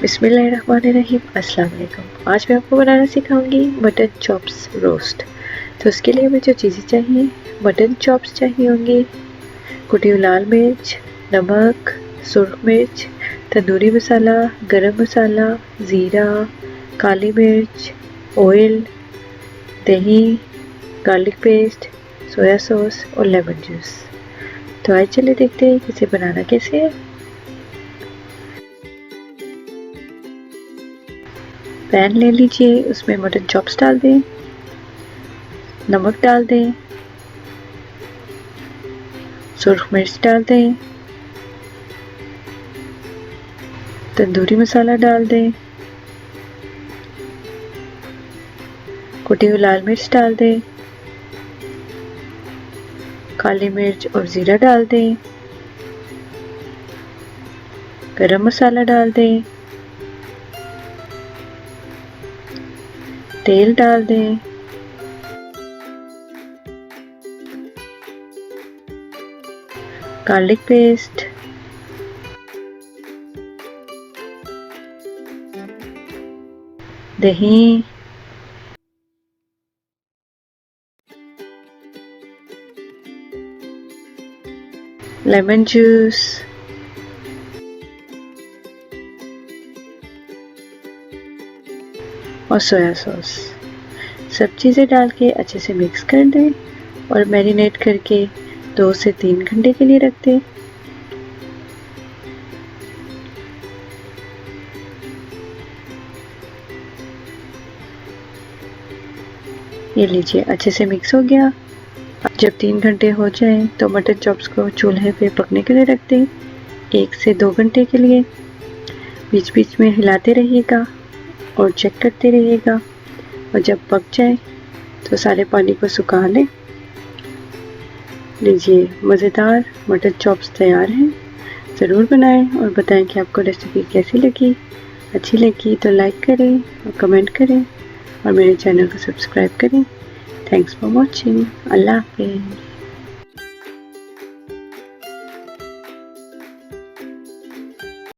बिस्मिल्लाहिर्रहमानिर्रहीम। अस्सलाम वालेकुम। आज मैं आपको बनाना सिखाऊंगी मटन चॉप्स रोस्ट। तो उसके लिए हमें जो चीज़ें चाहिए, मटन चॉप्स चाहिए होंगी, कुटी हुई लाल मिर्च, नमक, सुर्ख मिर्च, तंदूरी मसाला, गरम मसाला, ज़ीरा, काली मिर्च, ऑयल, दही, गार्लिक पेस्ट, सोया सॉस और लेमन जूस। तो आइए चलिए देखते हैं इसे बनाना कैसे है। पैन ले लीजिए, उसमें मटन चॉप्स डाल दें, नमक डाल दें, सुर्ख मिर्च डाल दें, तंदूरी मसाला डाल दें, कुटी हुई लाल मिर्च डाल दें, काली मिर्च और ज़ीरा डाल दें, गरम मसाला डाल दें, तेल डाल दें, गार्लिक पेस्ट, दही, लेमन जूस, और सोया सॉस। सब चीज़ें डाल के अच्छे से मिक्स कर दें और मैरिनेट करके 2 से 3 घंटे के लिए रख दें। ये लीजिए, अच्छे से मिक्स हो गया। जब 3 घंटे हो जाएं तो मटन चॉप्स को चूल्हे पे पकने के लिए रख दें 1 से 2 घंटे के लिए। बीच बीच में हिलाते रहिएगा और चेक करते रहिएगा, और जब पक जाए तो सारे पानी को सुखा लें। लीजिए, मज़ेदार मटन चॉप्स तैयार हैं। ज़रूर बनाएं और बताएं कि आपको रेसिपी कैसी लगी। अच्छी लगी तो लाइक करें और कमेंट करें और मेरे चैनल को सब्सक्राइब करें। Thanks for watching. अल्लाह हाफ़िज़।